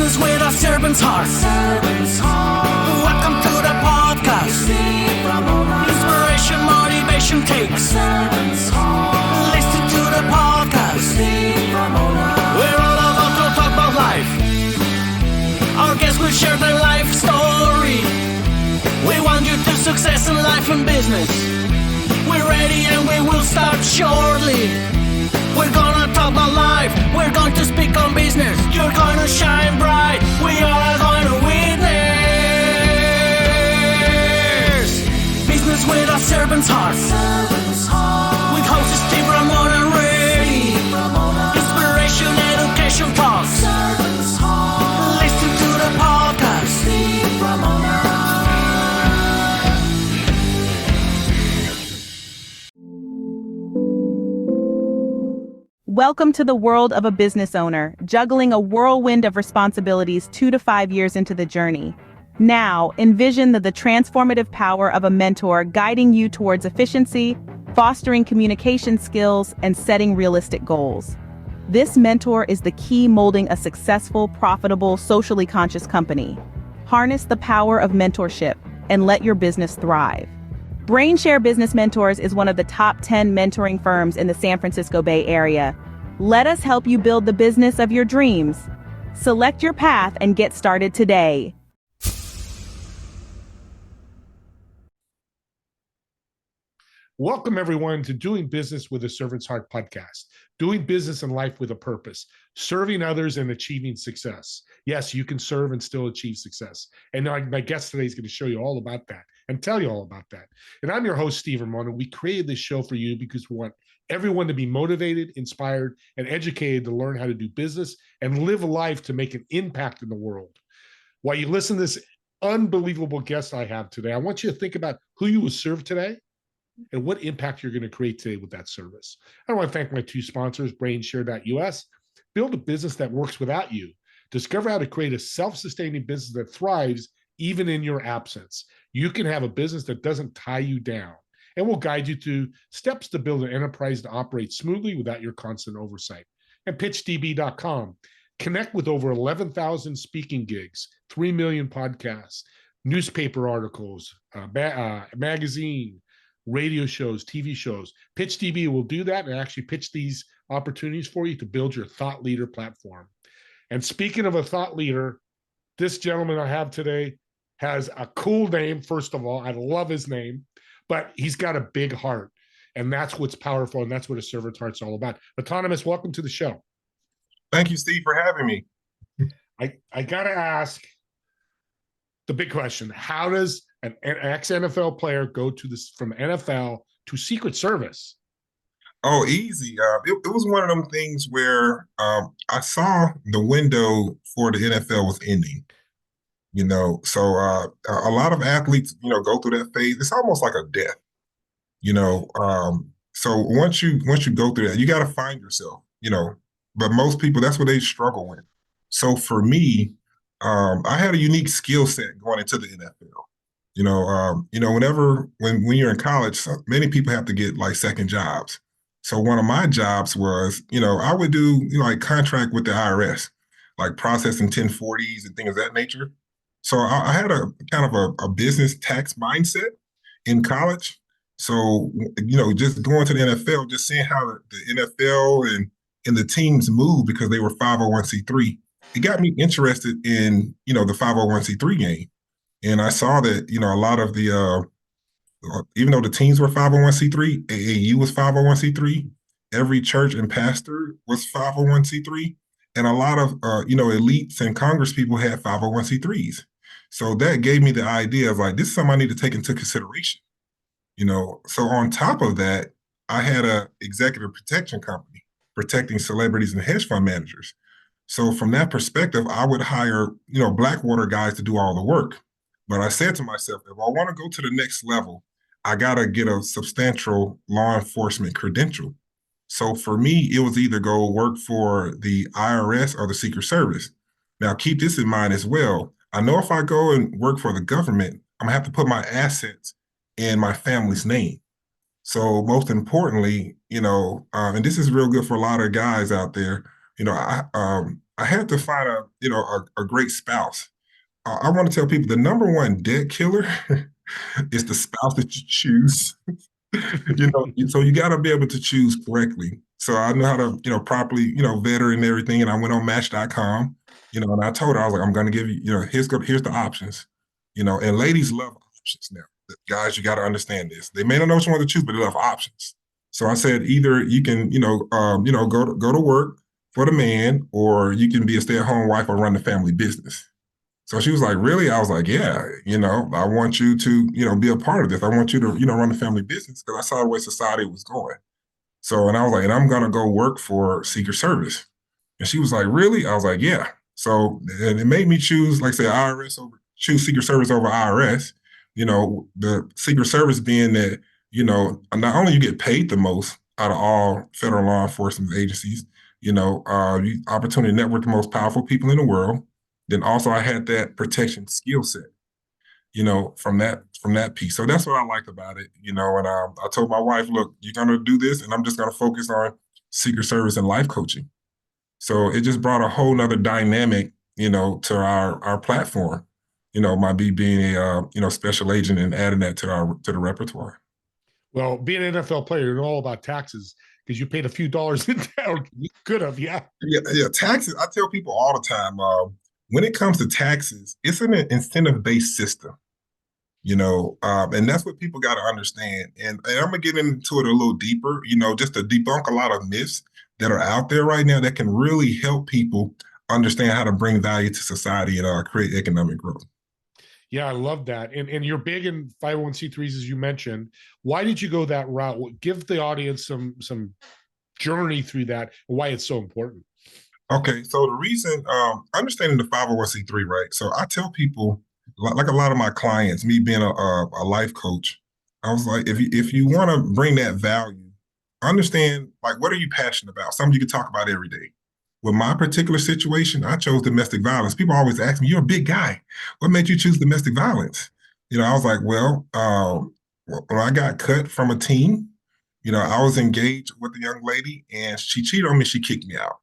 Business with a servant's heart. Welcome to the podcast. Inspiration, motivation takes. Listen to the podcast. We're all about to talk about life. Our guests will share their life story. We want you to success in life and business. We're ready and we will start shortly. We're gonna talk about life. We're going to speak on business. You're gonna shine bright. We are going to witness. Business with a servant's heart. With hosts Steve, Ramon, and Ray. Inspiration, education talks. Listen to the podcast. Welcome to the world of a business owner, juggling a whirlwind of responsibilities 2 to 5 years into the journey. Now, envision the transformative power of a mentor guiding you towards efficiency, fostering communication skills, and setting realistic goals. This mentor is the key molding a successful, profitable, socially conscious company. Harness the power of mentorship and let your business thrive. BrainShare Business Mentors is one of the top 10 mentoring firms in the San Francisco Bay Area. Let us help you build the business of your dreams. Select your path and get started today. Welcome, everyone, to Doing Business with a Servant's Heart podcast. Doing business in life with a purpose, serving others and achieving success. Yes, you can serve and still achieve success. And my guest today is going to show you all about that and tell you all about that. And I'm your host, Steve Ramon, and we created this show for you because we want everyone to be motivated, inspired, and educated to learn how to do business and live a life to make an impact in the world. While you listen to this unbelievable guest I have today, I want you to think about who you will serve today and what impact you're going to create today with that service. I want to thank my two sponsors, BrainShare.us. Build a business that works without you. Discover how to create a self-sustaining business that thrives even in your absence. You can have a business that doesn't tie you down, and will guide you to steps to build an enterprise to operate smoothly without your constant oversight. And PitchDB.com. Connect with over 11,000 speaking gigs, 3 million podcasts, newspaper articles, magazine, radio shows, TV shows. PitchDB will do that and actually pitch these opportunities for you to build your thought leader platform. And speaking of a thought leader, this gentleman I have today has a cool name. First of all, I love his name, but he's got a big heart, and that's what's powerful, and that's what a servant's heart's all about. Antomius, welcome to the show. Thank you, Steve, for having me. I got to ask the big question. How does an ex-NFL player go to this from NFL to Secret Service? Oh, easy. It was one of them things where I saw the window for the NFL was ending. So a lot of athletes, go through that phase. It's almost like a death, So once you go through that, you got to find yourself, But most people, that's what they struggle with. So for me, I had a unique skill set going into the NFL. When you're in college, many people have to get like second jobs. So one of my jobs was, I would do like contract with the IRS, like processing 1040s and things of that nature. So I had a kind of a business tax mindset in college. So, just going to the NFL, just seeing how the NFL and the teams move because they were 501c3, it got me interested in, the 501c3 game. And I saw that, a lot of the, even though the teams were 501c3, AAU was 501c3, every church and pastor was 501c3, and a lot of, elites and Congress people had 501c3s. So that gave me the idea of like, this is something I need to take into consideration, So on top of that, I had a executive protection company protecting celebrities and hedge fund managers. So from that perspective, I would hire, Blackwater guys to do all the work. But I said to myself, if I want to go to the next level, I got to get a substantial law enforcement credential. So for me, it was either go work for the IRS or the Secret Service. Now, keep this in mind as well. I know if I go and work for the government, I'm gonna have to put my assets in my family's name. So most importantly, and this is real good for a lot of guys out there, I had to find a great spouse. I want to tell people the number one debt killer is the spouse that you choose. So you got to be able to choose correctly. So I know how to, properly, vet her and everything. And I went on Match.com, and I told her, I was like, I'm going to give you, here's the options, and ladies love options now. Guys, you got to understand this. They may not know which one to choose, but they love options. So I said, either you can, go to work for the man, or you can be a stay-at-home wife or run the family business. So she was like, really? I was like, yeah, I want you to, be a part of this. I want you to, run the family business, because I saw the way society was going. So, and I was like, and I'm going to go work for Secret Service. And she was like, really? I was like, yeah. So, and it made me choose, like say, choose Secret Service over IRS. The Secret Service being that, not only you get paid the most out of all federal law enforcement agencies, opportunity to network the most powerful people in the world. Then also I had that protection skill set, from that piece. So that's what I liked about it, and I told my wife, look, you're going to do this, and I'm just going to focus on Secret Service and life coaching. So it just brought a whole nother dynamic, to our platform, my being a, special agent, and adding that to the repertoire. Well, being an NFL player, you know all about taxes because you paid a few dollars in town. You could have, yeah. Yeah, taxes. I tell people all the time, when it comes to taxes, it's an incentive-based system, and that's what people got to understand. And I'm gonna get into it a little deeper, just to debunk a lot of myths that are out there right now that can really help people understand how to bring value to society and create economic growth. Yeah, I love that. And you're big in 501c3s, as you mentioned. Why did you go that route? Give the audience some journey through that, and why it's so important. Okay, so the reason, understanding the 501c3, right? So I tell people, like a lot of my clients, me being a life coach, I was like, if you want to bring that value, understand, like, what are you passionate about? Something you can talk about every day. With my particular situation, I chose domestic violence. People always ask me, you're a big guy. What made you choose domestic violence? I was like, well, when I got cut from a team, I was engaged with a young lady, and she cheated on me. She kicked me out.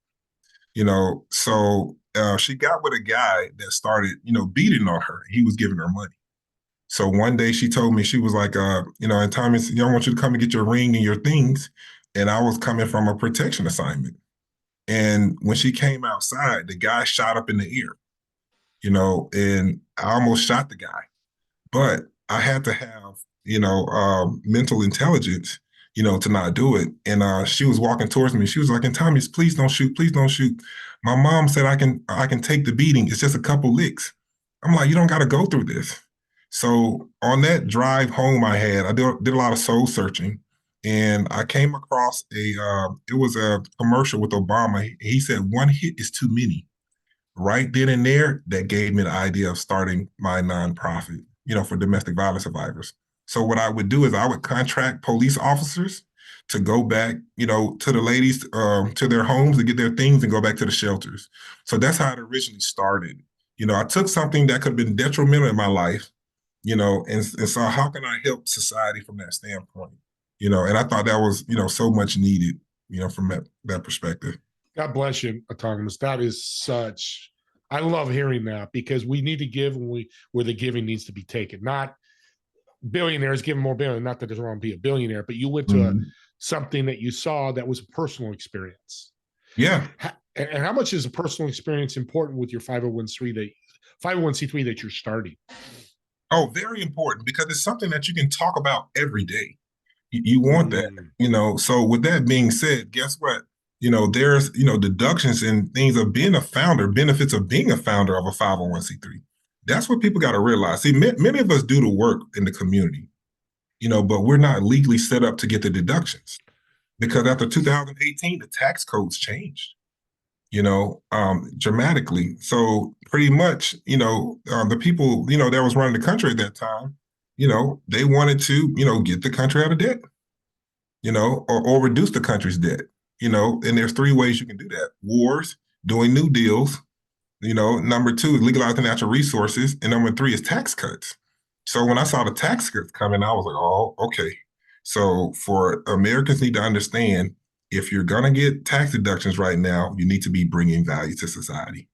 So she got with a guy that started, beating on her. He was giving her money. So one day she told me, she was like, Antomius, I want you to come and get your ring and your things. And I was coming from a protection assignment. And when she came outside, the guy shot up in the air, and I almost shot the guy. But I had to have, mental intelligence, to not do it. And she was walking towards me. She was like, Antomius, please don't shoot. Please don't shoot. My mom said I can take the beating. It's just a couple licks. I'm like, you don't got to go through this. So on that drive home I did a lot of soul searching. And I came across it was a commercial with Obama. He said, one hit is too many. Right then and there, that gave me the idea of starting my nonprofit, for domestic violence survivors. So what I would do is I would contract police officers to go back, to the ladies, to their homes to get their things and go back to the shelters. So that's how it originally started. I took something that could have been detrimental in my life, and so how can I help society from that standpoint? And I thought that was, so much needed, from that perspective. God bless you, Antomius. That is I love hearing that, because we need to give where the giving needs to be taken. Not billionaires giving more billion, not that there's wrong to be a billionaire, but you went to something that you saw that was a personal experience. Yeah. And how much is a personal experience important with your 501c3 that you're starting? Oh, very important, because it's something that you can talk about every day. You want that, so with that being said, guess what? There's, deductions and things of being a founder, benefits of being a founder of a 501c3. That's what people got to realize. See, many of us do the work in the community, but we're not legally set up to get the deductions, because after 2018, the tax codes changed, dramatically. So pretty much, the people, that was running the country at that time, they wanted to, get the country out of debt, or reduce the country's debt, and there's three ways you can do that: wars, doing new deals, number two is legalizing natural resources, and number three is tax cuts. So when I saw the tax cuts coming, I was like, oh, okay. So for Americans need to understand, if you're going to get tax deductions right now, you need to be bringing value to society.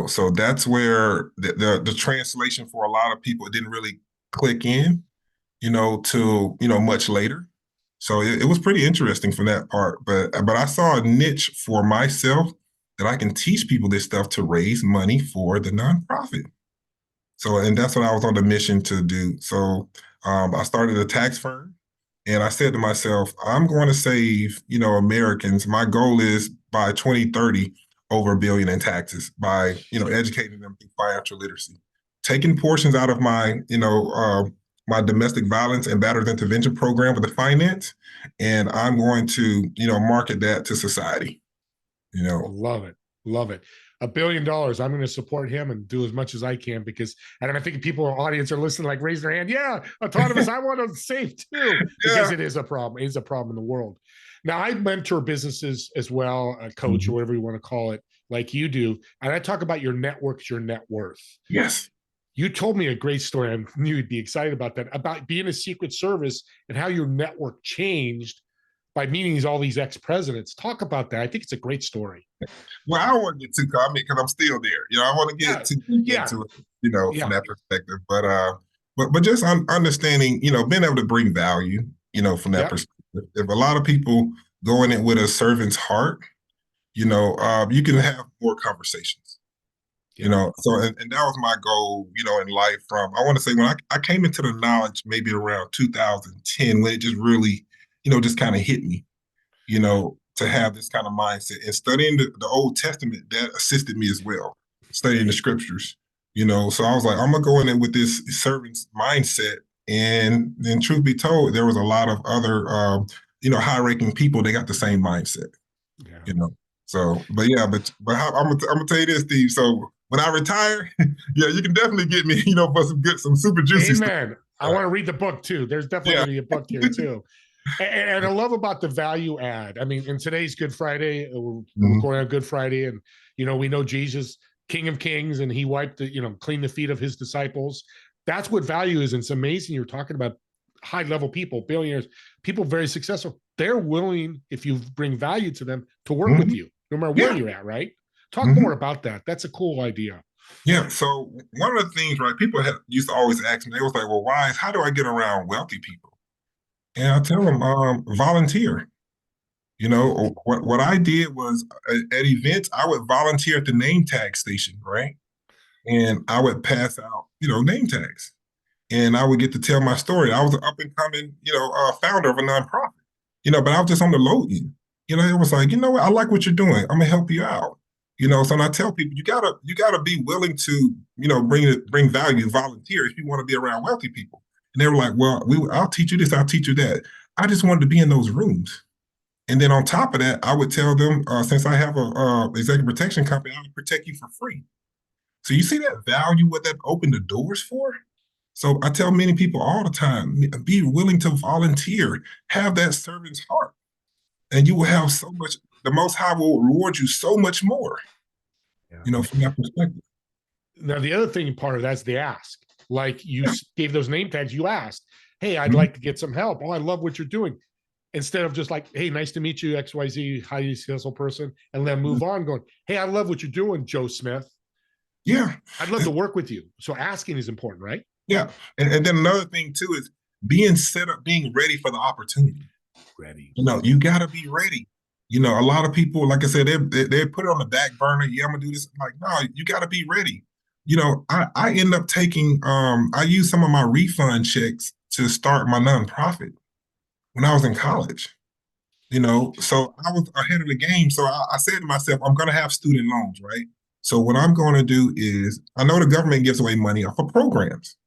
So that's where the translation for a lot of people, it didn't really click in, till, much later. So it was pretty interesting from that part. But I saw a niche for myself that I can teach people this stuff to raise money for the nonprofit. So, and that's what I was on the mission to do. So I started a tax firm, and I said to myself, I'm going to save, Americans. My goal is by 2030, over $1 billion in taxes by, educating them through financial literacy, taking portions out of my, my domestic violence and battered intervention program with the finance, and I'm going to, market that to society. Love it. Love it. $1 billion. I'm going to support him and do as much as I can because, and I think people in the audience are listening, like raise their hand. Yeah, autonomous. I want to save too, because it is a problem. It is a problem in the world. Now, I mentor businesses as well, a coach or whatever you want to call it, like you do. And I talk about your network's your net worth. Yes. You told me a great story. I knew you'd be excited about that, about being a Secret Service and how your network changed by meeting all these ex-presidents. Talk about that. I think it's a great story. Well, I don't want to get too common because I'm still there. I want to get too into it, from that perspective. But just understanding, being able to bring value, from that perspective. If a lot of people go in it with a servant's heart, you can have more conversations. So and that was my goal, in life. From, I want to say, when I came into the knowledge maybe around 2010, when it just really, just kind of hit me, to have this kind of mindset, and studying the Old Testament, that assisted me as well, studying the scriptures, so I was like, I'm gonna go in there with this servant's mindset. And then, truth be told, there was a lot of other, high-ranking people. They got the same mindset, So, but I'm gonna tell you this, Steve. So when I retire, you can definitely get me, for some super juicy stuff. Amen. I want to read the book too. There's definitely going to be a book here too. And I love about the value add. I mean, in today's Good Friday, we're going on Good Friday, and we know Jesus, King of Kings, and he wiped cleaned the feet of his disciples. That's what value is. And it's amazing. You're talking about high level people, billionaires, people very successful. They're willing, if you bring value to them, to work with you, no matter where you're at, right? Talk more about that. That's a cool idea. Yeah. So one of the things, right, people used to always ask me, they was like, well, Wise, how do I get around wealthy people? And I tell them, volunteer. What I did was at events, I would volunteer at the name tag station, right? And I would pass out, name tags. And I would get to tell my story. I was an up and coming, founder of a nonprofit, but I was just on the low end. It was like, what, I like what you're doing. I'm gonna help you out. So when I tell people, you gotta be willing to, bring value, volunteer if you want to be around wealthy people. And they were like, well, I'll teach you this, I'll teach you that. I just wanted to be in those rooms. And then on top of that, I would tell them, since I have a executive protection company, I would protect you for free. So you see that value, what that opened the doors for? So I tell many people all the time, be willing to volunteer, have that servant's heart, and you will have so much, the Most High will reward you so much more, from that perspective. Now, the other thing, part of that's the ask. Like you gave those name tags, you asked, hey, I'd like to get some help. Oh, I love what you're doing. Instead of just like, hey, nice to meet you, XYZ, highly successful person, and then move on going, hey, I love what you're doing, Joe Smith. Yeah. I'd love to work with you. So asking is important, right? Yeah. And then another thing too is being set up, being ready for the opportunity. Ready. You got to be ready. A lot of people, like I said, they put it on the back burner. Yeah, I'm going to do this. I'm like, no, you got to be ready. I end up taking, I use some of my refund checks to start my nonprofit when I was in college. So I was ahead of the game. So I said to myself, I'm going to have student loans, right? So what I'm going to do is, I know the government gives away money off of programs.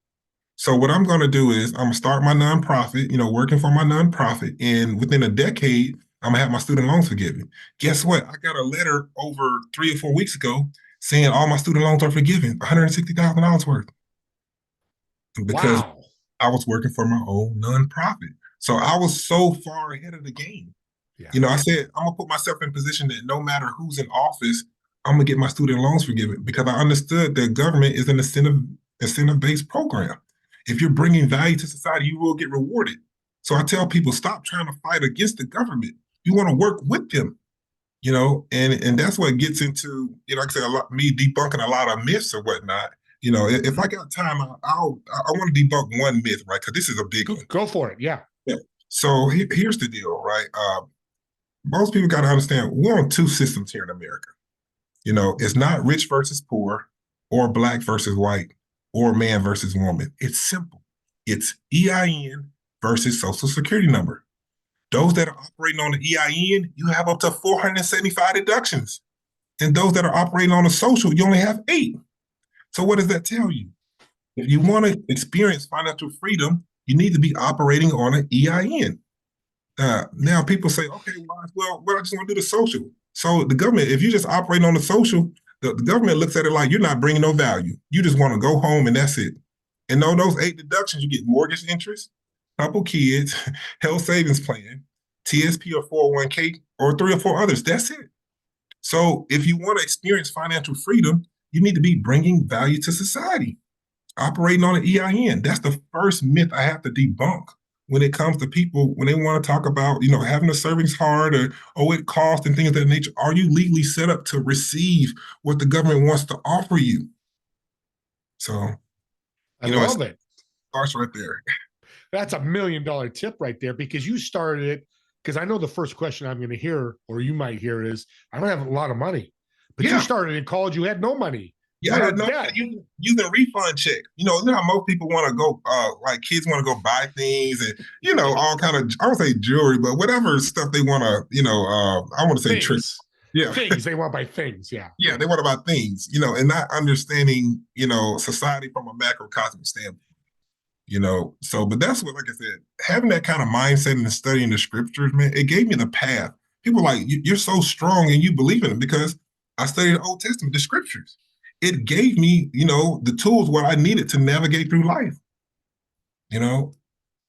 So what I'm going to do is I'm going to start my nonprofit, working for my nonprofit. And within a decade, I'm going to have my student loans forgiven. Guess what? I got a letter over 3 or 4 weeks ago saying all my student loans are forgiven, $160,000 worth. Because I was working for my own nonprofit. So I was so far ahead of the game. Yeah. I said, I'm going to put myself in a position that no matter who's in office, I'm going to get my student loans forgiven, because I understood that government is an incentive-based program. If you're bringing value to society, you will get rewarded. So I tell people, stop trying to fight against the government. You want to work with them, and that's what gets into, like I said, me debunking a lot of myths or whatnot. If I got time, I want to debunk one myth, right? Because this is a big one. Go for it. Yeah. So here's the deal, right? Most people got to understand we're on two systems here in America. It's not rich versus poor, or black versus white, or man versus woman. It's simple. It's EIN versus social security number. Those that are operating on the EIN, you have up to 475 deductions. And those that are operating on the social, you only have 8. So what does that tell you? If you want to experience financial freedom, you need to be operating on an EIN. Now people say, okay, well, I just want to do the social. So the government, if you just operate on the social, the government looks at it like you're not bringing no value. You just want to go home and that's it. And on those 8 deductions, you get mortgage interest, couple kids, health savings plan, TSP or 401k, or 3 or 4 others. That's it. So if you want to experience financial freedom, you need to be bringing value to society, operating on an EIN. That's the first myth I have to debunk when it comes to people when they want to talk about, having a savings card or it costs and things of that nature. Are you legally set up to receive what the government wants to offer you? So, I love it. Starts right there. That's $1 million tip right there, because you started it. Because I know the first question I'm going to hear, or you might hear, is, I don't have a lot of money. But you started in college, you had no money. Yeah, I had no using refund check. You know how most people want to go, like kids want to go buy things and, all kind of, I don't say jewelry, but whatever stuff they want to, I want to say tricks. Yeah. Things. They want to buy things. Yeah. Yeah, they want to buy things, and not understanding, society from a macrocosmic standpoint. So, but that's what, like I said, having that kind of mindset and studying the scriptures, man, it gave me the path. People are like, you're so strong and you believe in it, because I studied the Old Testament, the scriptures. It gave me, the tools what I needed to navigate through life.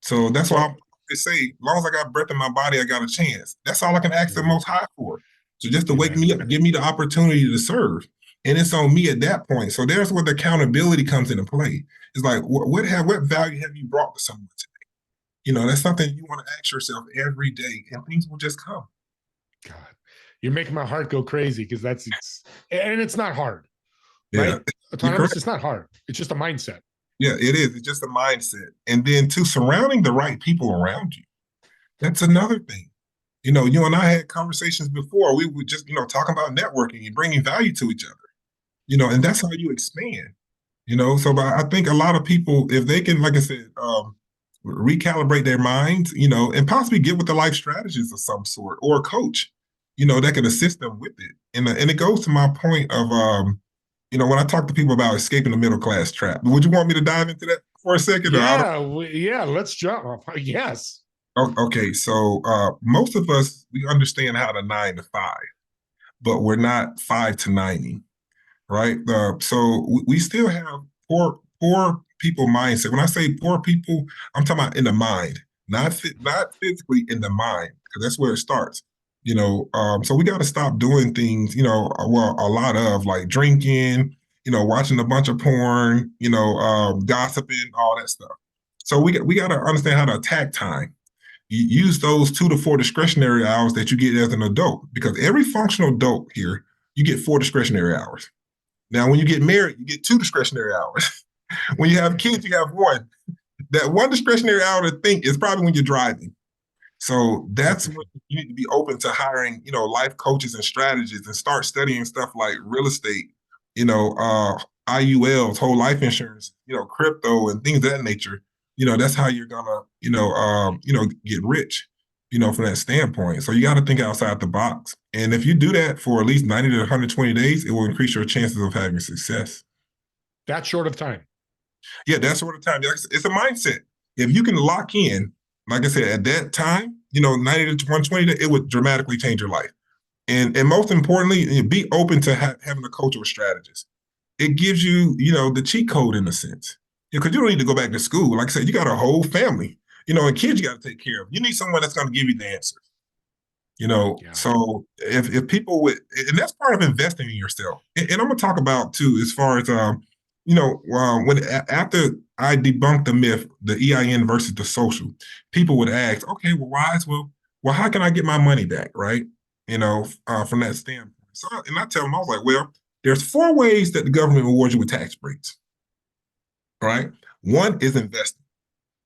So that's why I say, as long as I got breath in my body, I got a chance. That's all I can ask the Most High for. So just to wake me up, give me the opportunity to serve. And it's on me at that point. So there's where the accountability comes into play. It's like, what value have you brought to someone today? That's something you want to ask yourself every day, and things will just come. God, you're making my heart go crazy, because and it's not hard, right? Yeah. Autonomous, it's not hard. It's just a mindset. Yeah, it is. It's just a mindset. And then surrounding the right people around you. That's another thing. You and I had conversations before. We would just, talking about networking and bringing value to each other. And that's how you expand. So but I think a lot of people, if they can, like I said, recalibrate their minds, and possibly get with the life strategist of some sort, or a coach, that can assist them with it. And it goes to my point of, when I talk to people about escaping the middle class trap. Would you want me to dive into that for a second? Yeah, let's jump. Yes. Okay, so most of us, we understand how to 9 to 5, but we're not 5 to 90. Right. So we still have poor people mindset. When I say poor people, I'm talking about in the mind, not physically, in the mind, because that's where it starts. So we got to stop doing things, a lot of like drinking, watching a bunch of porn, gossiping, all that stuff. So we got to understand how to attack time. You use those 2 to 4 discretionary hours that you get as an adult, because every functional adult here, you get 4 discretionary hours. Now, when you get married, you get 2 discretionary hours. When you have kids, you have 1. That 1 discretionary hour to think is probably when you're driving. So that's when you need to be open to hiring, life coaches and strategists, and start studying stuff like real estate, IULs, whole life insurance, crypto and things of that nature. That's how you're gonna, get rich, from that standpoint. So you got to think outside the box. And if you do that for at least 90 to 120 days, it will increase your chances of having success. That short of time. Yeah, that short of time. It's a mindset. If you can lock in, like I said, at that time, 90 to 120, it would dramatically change your life. And most importantly, be open to having a coach or a strategist. It gives you, the cheat code in a sense. Because you don't need to go back to school. Like I said, you got a whole family. And kids you got to take care of. You need someone that's going to give you the answers. So if people would, and that's part of investing in yourself. And I'm going to talk about too, as far as, when after I debunked the myth, the EIN versus the social, people would ask, okay, well, Wise, well, well, how can I get my money back, right? From that standpoint. So, and I tell them, I was like, well, there's 4 ways that the government rewards you with tax breaks, right? One is investing.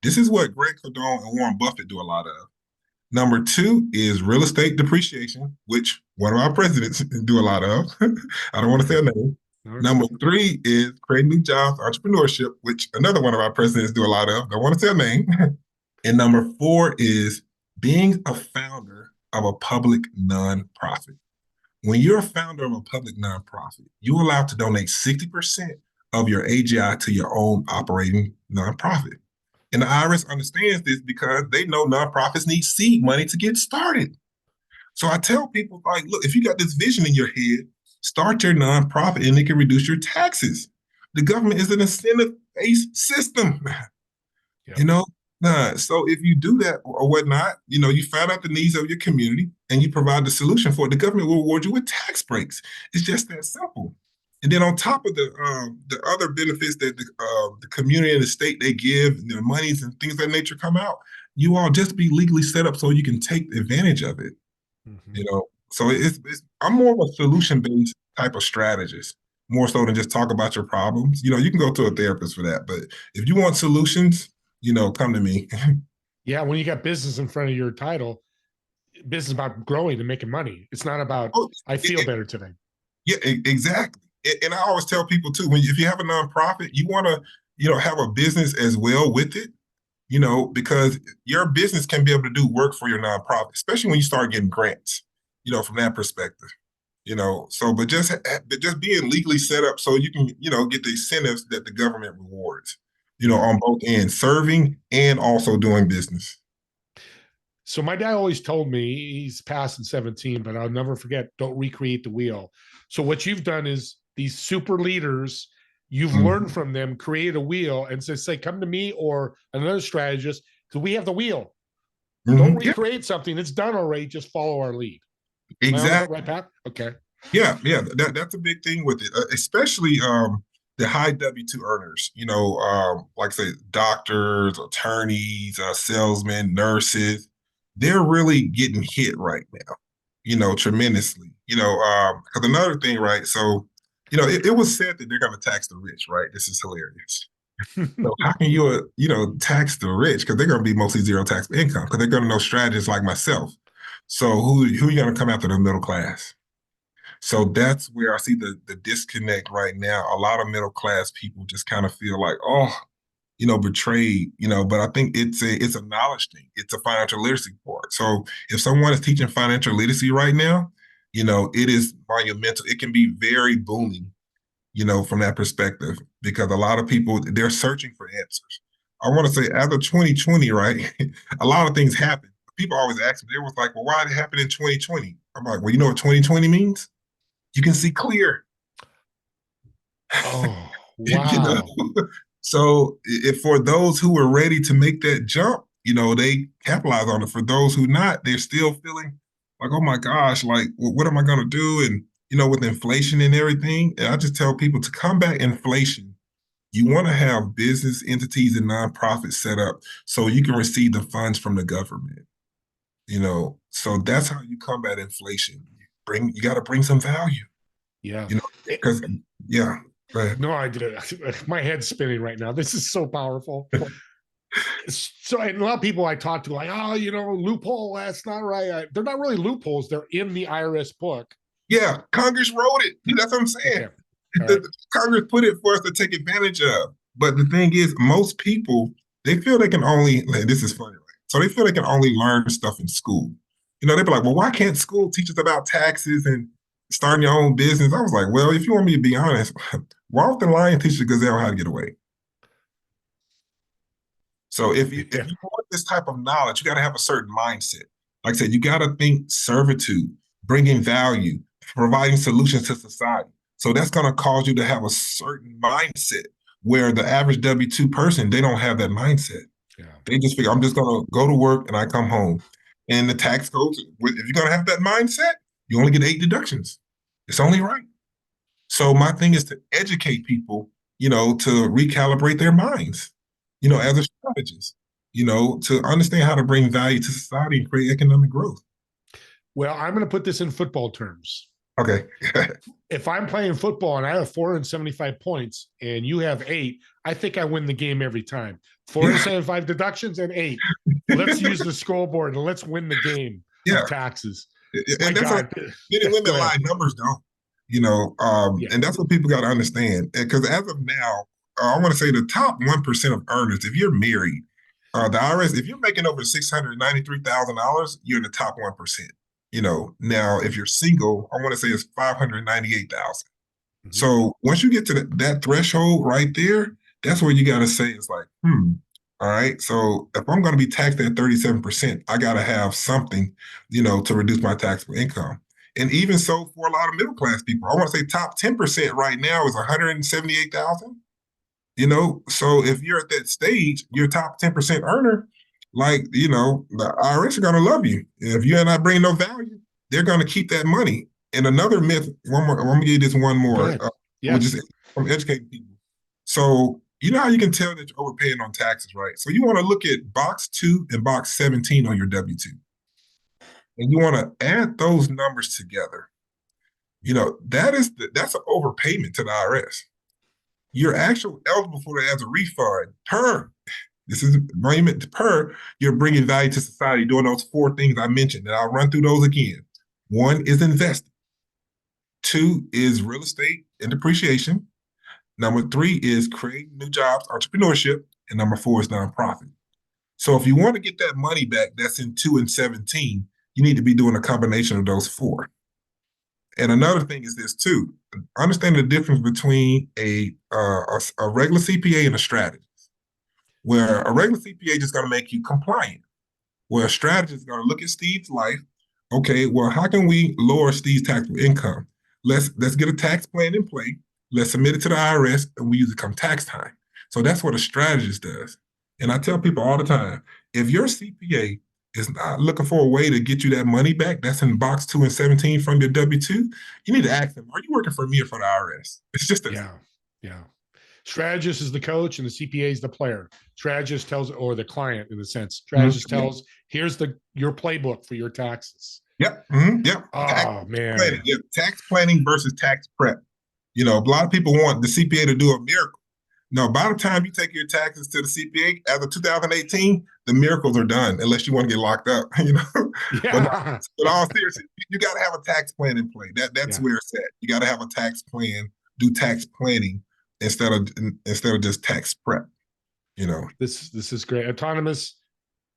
This is what Greg Cardone and Warren Buffett do a lot of. Number 2 is real estate depreciation, which one of our presidents do a lot of. I don't want to say a name. Okay. Number 3 is creating new jobs, entrepreneurship, which another one of our presidents do a lot of. Don't want to say a name. And number 4 is being a founder of a public nonprofit. When you're a founder of a public nonprofit, you're allowed to donate 60% of your AGI to your own operating nonprofit. And the IRS understands this because they know nonprofits need seed money to get started. So I tell people, like, look, if you got this vision in your head, start your nonprofit and it can reduce your taxes. The government is an incentive-based system. Yep. So if you do that or whatnot, you find out the needs of your community and you provide the solution for it, the government will reward you with tax breaks. It's just that simple. And then on top of the other benefits that the community and the state they give, their monies and things of that nature come out, you all just be legally set up so you can take advantage of it. Mm-hmm. So I'm more of a solution-based type of strategist, more so than just talk about your problems. You can go to a therapist for that, but if you want solutions, come to me. Yeah, when you got business in front of your title, business is about growing and making money. It's not about I feel better today. Yeah, exactly. And I always tell people too, if you have a nonprofit, you want to, have a business as well with it, because your business can be able to do work for your nonprofit, especially when you start getting grants, from that perspective, but just being legally set up so you can, get the incentives that the government rewards, on both ends, serving and also doing business. So my dad always told me, he's passed in 17, but I'll never forget, don't recreate the wheel. So what you've done is these super leaders, you've learned from them, create a wheel and say, come to me or another strategist, because we have the wheel. Don't recreate something. It's done already. Just follow our lead. Exactly. Right, Pat? Okay. Yeah. That's a big thing with it, especially the high W-2 earners, like I say, doctors, attorneys, salesmen, nurses, they're really getting hit right now, tremendously, because another thing, right? So, it was said that they're going to tax the rich, right? This is hilarious. So how can you, tax the rich? Because they're going to be mostly zero tax income because they're going to know strategists like myself. So who are you going to come after the middle class? So that's where I see the disconnect right now. A lot of middle class people just kind of feel like, betrayed, but I think it's a knowledge thing. It's a financial literacy part. So if someone is teaching financial literacy right now, it is monumental. It can be very booming, from that perspective, because a lot of people, they're searching for answers. I want to say as of 2020, right, a lot of things happened. People always ask me, they was like, well, why did it happen in 2020? I'm like, well, you know what 2020 means? You can see clear. Oh, wow. So if for those who were ready to make that jump, they capitalize on it. For those who not, they're still feeling like, oh my gosh, like, what am I going to do? And, with inflation and everything, and I just tell people to combat inflation, you want to have business entities and nonprofits set up so you can receive the funds from the government, so that's how you combat inflation. You got to bring some value. Yeah. Because, yeah. No, I did. My head's spinning right now. This is so powerful. So, and a lot of people I talk to, like, loophole, that's not right. They're not really loopholes. They're in the IRS book. Yeah, Congress wrote it. That's what I'm saying. Okay. Right. Congress put it for us to take advantage of. But the thing is, most people, they feel they can only, this is funny, right? So they feel they can only learn stuff in school. They'd be like, well, why can't school teach us about taxes and starting your own business? I was like, well, if you want me to be honest, why don't the lion teach the gazelle how to get away? So if you want this type of knowledge, you got to have a certain mindset. Like I said, you got to think servitude, bringing value, providing solutions to society. So that's going to cause you to have a certain mindset where the average W-2 person, they don't have that mindset. Yeah. They just figure, I'm just going to go to work and I come home. And the tax codes, if you're going to have that mindset, you only get 8 deductions. It's only right. So my thing is to educate people, to recalibrate their minds, as a strategist. to understand how to bring value to society and create economic growth. Well, I'm going to put this in football terms. Okay. If I'm playing football and I have 475 points and you have 8, I think I win the game every time. 475 deductions and 8. Let's use the scoreboard and let's win the game of taxes. And that's what men and women lie, numbers don't. And that's what people got to understand. Because as of now, I want to say the top 1% of earners, if you're married, the IRS, if you're making over $693,000, you're in the top 1%. Now if you're single, I want to say it's 598,000. Mm-hmm. So once you get to that threshold right there, that's where you got to say it's like, all right. So if I'm going to be taxed at 37%, I got to have something, to reduce my taxable income. And even so, for a lot of middle class people, I want to say top 10% right now is 178,000. So if you're at that stage, you're top 10% earner, the IRS are going to love you. If you're not bringing no value, they're going to keep that money. And another myth, one more, I'm going to give you this one more, which is from educating people. So you know how you can tell that you're overpaying on taxes, right? So you want to look at box 2 and box 17 on your W-2. And you want to add those numbers together. That's an overpayment to the IRS. You're actually eligible for it as a refund you're bringing value to society doing those 4 things I mentioned, and I'll run through those again. 1 is investing. 2 is real estate and depreciation. Number 3 is creating new jobs, entrepreneurship. And number 4 is nonprofit. So if you want to get that money back that's in 2 and 17, you need to be doing a combination of those 4. And another thing is this too, understand the difference between a regular CPA and a strategist. Where a regular CPA is just going to make you compliant. Where a strategist is going to look at Steve's life. Okay, well, how can we lower Steve's taxable income? Let's get a tax plan in play. Let's submit it to the IRS, and we use it come tax time. So that's what a strategist does. And I tell people all the time, if your CPA is not looking for a way to get you that money back, that's in box 2 and 17 from your W-2, you need to ask them, are you working for me or for the IRS? It's just yeah. Strategist is the coach and the CPA is the player. Strategist tells, or the client in a sense, strategist tells, here's your playbook for your taxes. Yep. Mm-hmm. Yep. Oh, man. Planning. Yep. Tax planning versus tax prep. A lot of people want the CPA to do a miracle. No, by the time you take your taxes to the CPA, as of 2018, the miracles are done, unless you want to get locked up, Yeah. But all seriously, you got to have a tax plan in play. That's where it's at. You got to have a tax plan, do tax planning instead of just tax prep. This is great. Antomius,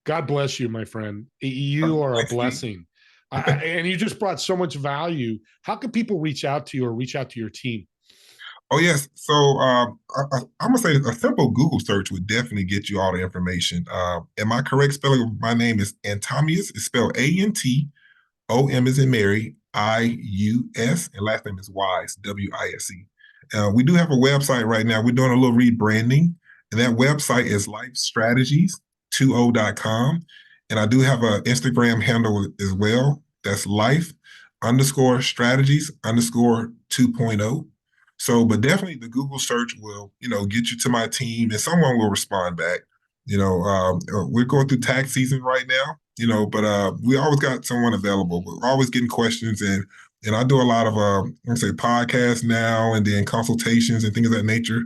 God bless you, my friend. You are a blessing. And you just brought so much value. How can people reach out to you or reach out to your team? Oh, yes. So I'm going to say a simple Google search would definitely get you all the information. And my correct spelling of my name is Antomius. It's spelled A-N-T-O-M as in Mary, I-U-S, and last name is Wise, W-I-S-E. We do have a website right now. We're doing a little rebranding, and that website is lifestrategies20.com. And I do have an Instagram handle as well. That's life_strategies_2.0. So, but definitely the Google search will, get you to my team, and someone will respond back. We're going through tax season right now, but we always got someone available. We're always getting questions, and I do a lot of, podcasts now, and then consultations and things of that nature.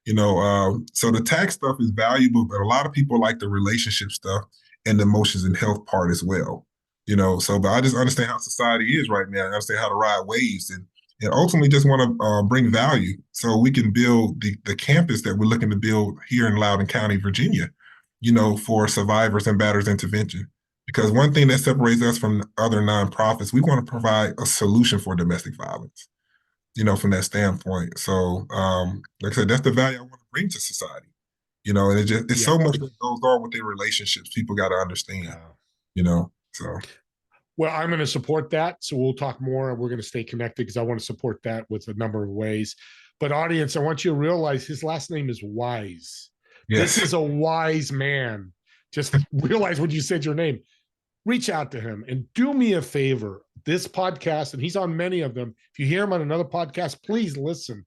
So the tax stuff is valuable, but a lot of people like the relationship stuff and the emotions and health part as well. But I just understand how society is right now. I understand how to ride waves, and ultimately just want to bring value so we can build the campus that we're looking to build here in Loudoun County, Virginia, for survivors and batterers intervention. Because one thing that separates us from other nonprofits, we want to provide a solution for domestic violence, from that standpoint. So, like I said, that's the value I want to bring to society, and it's so much that goes on with their relationships. People got to understand, so. Well, I'm going to support that. So we'll talk more. We're going to stay connected because I want to support that with a number of ways. But audience, I want you to realize his last name is Wise. Yes. This is a wise man. Just realize when you said your name, reach out to him and do me a favor. This podcast, and he's on many of them. If you hear him on another podcast, please listen.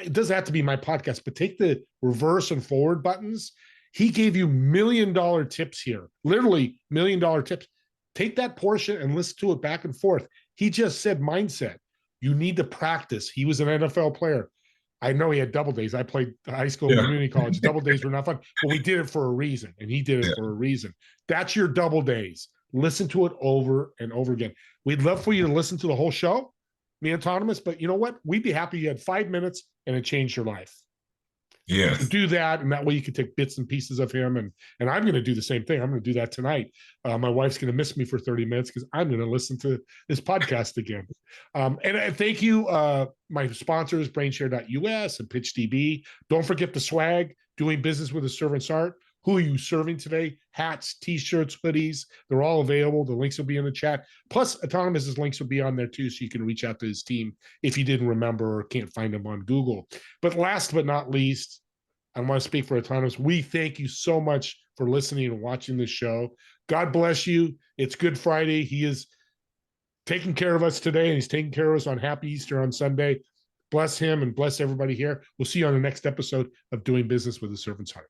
It doesn't have to be my podcast, but take the reverse and forward buttons He gave you $1 million tips here, literally $1 million tips. Take that portion and listen to it back and forth. He just said mindset. You need to practice. He was an NFL player. I know he had double days. I played high school and community college. Double days were not fun, but we did it for a reason, and he did it for a reason. That's your double days. Listen to it over and over again. We'd love for you to listen to the whole show, me and Antomius, but you know what? We'd be happy you had 5 minutes and it changed your life. Yes. Do that, and that way you can take bits and pieces of him. And I'm going to do the same thing. I'm going to do that tonight. My wife's going to miss me for 30 minutes because I'm going to listen to this podcast again. And thank you, my sponsors, brainshare.us and PitchDB. Don't forget the swag, doing business with a servant's heart. Who are you serving today? Hats, t-shirts, hoodies. They're all available. The links will be in the chat. Plus, Antomius's links will be on there too, so you can reach out to his team if you didn't remember or can't find them on Google. But last but not least, I want to speak for Antomius. We thank you so much for listening and watching this show. God bless you. It's Good Friday. He is taking care of us today, and he's taking care of us on Happy Easter on Sunday. Bless him and bless everybody here. We'll see you on the next episode of Doing Business with a Servant's Heart.